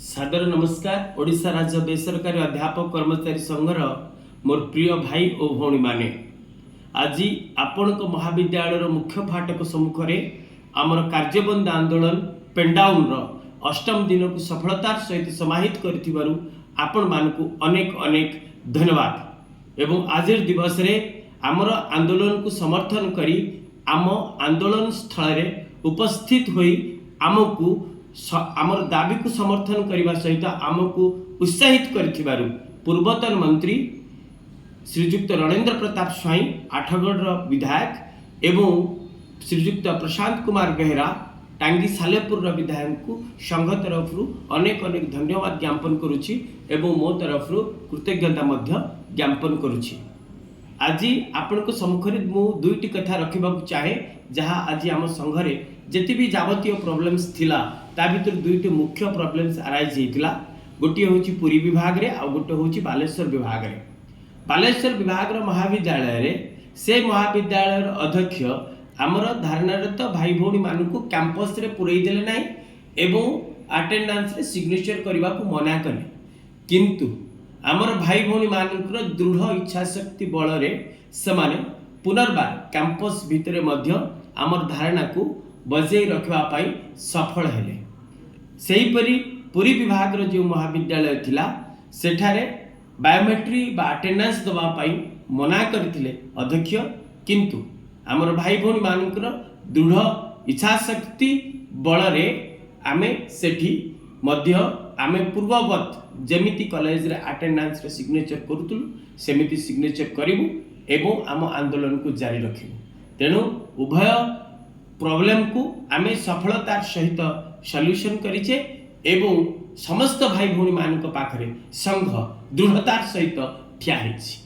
सादर नमस्कार। ओडिशा राज्य बेसरकारी अध्यापक कर्मचारी संघर मोर प्रिय भाई और भौणी माने आज आपण महाविद्यालय मुख्य फाटक सम्मुखें आमर कार्यबंद आंदोलन पेनडाउन अष्टम दिन को सफलतार सहित समाहित कर आपण मानकु अनेक अनेक धन्यवाद। एवं आज दिवस रे आमर आंदोलन को समर्थन करी आम आंदोलन स्थल रे उपस्थित होई आमको आमर दाबी को समर्थन करने सहित आमको उत्साहित कर पूर्वतन मंत्री श्रीजुक्त रणेंद्र प्रताप स्वाई आठगढ़ विधायक एवं श्रीजुक्त प्रशांत कुमार बेहरा टांगी सालेपुर विधायक को संघ तरफ अनेक अनेक धन्यवाद ज्ञापन करुछि एवं मो तरफ कृतज्ञता ज्ञापन करुछि। आज आपण को सम्मुखें मु दुईटी कथा रखा चाहे जहाँ आज आम संघरे जिते भी जावतीय प्रोब्लेम्स थिला ता भीतर दुईटी मुख्य प्रोब्लेम्स अराइज होता। गोटे हूँ पुरी विभाग रे आ गोटे हूँ बालेश्वर विभाग रे। बालेश्वर विभाग महाविद्यालय रे से महाविद्यालय अध्यक्ष आमर धारणारत भाई भौणी मानू कैंपस रे पुरई देले नाही एवं अटेंडेंस रे सिग्नेचर करने को मना कले, किंतु आमर भाई भौणी मानकर दृढ़ इच्छा शक्ति बल रे समाने पुनर्बार कैंपस भितरे मध्य आमर धारणा को बजाई रखा सफल हेले। सेहीपरि पुरी विभाग जो महाविद्यालय थिला सेठारे बायोमेट्रिक बा अटेंडेंस दवा मना करथिले अध्यक्ष, किंतु आमर भाई भौणी मानकर दृढ़ इच्छा शक्ति बल रे आमे सेठी मध्य आमे पूर्ववत जेमिति कॉलेज रे अटेंडेंस रे सिग्नेचर करूतलु सेमिति सिग्नेचर करिवु एवं आम आंदोलन को जारी रखिबु। तेणु उभय प्रॉब्लम को आमे सफलतार सहित सॉल्यूशन करिचे एवं समस्त भाई भौणी मानक पाखरे संघ दृढ़तार सहित ठिया हेछि।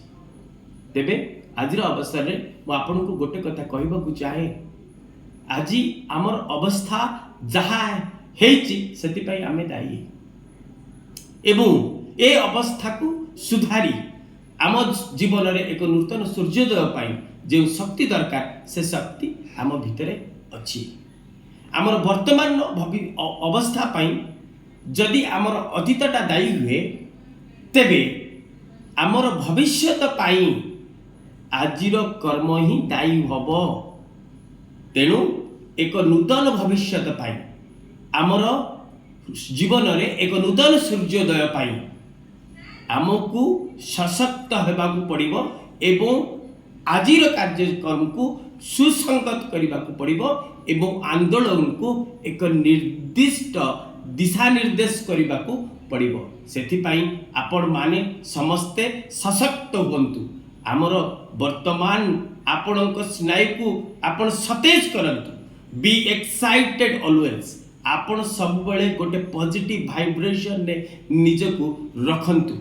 तेबे आजिर अवसर रे मु आपन को गोटे कथा कहबा को चाहे, आज आमर अवस्था जहा हेछि सेति पई आमे दायी एवं ए अवस्था को सुधारी आम जीवन रे एक नूतन सूर्योदय पाई जो शक्ति दरकार से शक्ति आम भितरे अच्छी। आमर वर्तमान अवस्था पाई जदि आमर अतीतटा दायी हुए तेबे आमर भविष्यत पाई आजिर कर्म ही दायी हब। तेणु एक नूतन भविष्यत पाई आमर जीवन रे एक नूतन सूर्योदय पाई आमको सशक्त होबाकू पड़िबो एवं आजिर कार्यक्रम को सुसंगत करने को पड़िबो एवं आंदोलन को एक निर्दिष्ट दिशा निर्देश करने को पड़िबो। सेथिपाई आपण माने समस्ते सशक्त हुंतु। आमर वर्तमान आपणक स्नायु को आपण सतेज करंतु। Be excited always. आपण सब बेले गोटे पॉजिटिव वाइब्रेशन ने निजको रखंतु।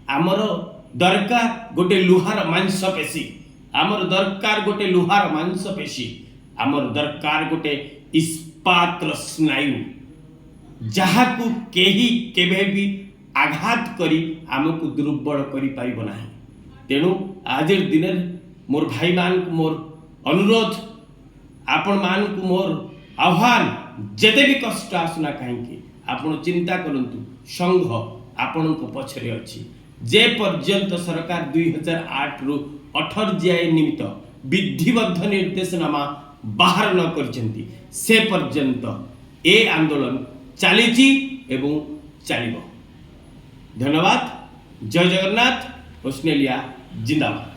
आमर दरकार गोटे लुहार मांसपेशी, आमर दरकार गोटे लुहार मांसपेशी, आमर दरकार गोटे इस्पात स्नायु जहाँ को केही केबे भी आघात करी आमको दुर्बल करि पारिबो नाही। तेणु आज दिन मोर भाई मान को मोर अनुरोध, आपण मान को मोर आह्वान, जेते भी कष्ट आसुना कहीं आपण चिंता करंतु, संघ आपण पछरे अछि। जे पर्यंत सरकार 2008 रु 18 जीआई निमित्त विधिबद्ध निर्देशनामा बाहर न करछंती से पर्यंत ए आंदोलन चलीची एवं चलिबो। धन्यवाद। जय जगन्नाथ। ऑस्ट्रेलिया जिंदाबाद।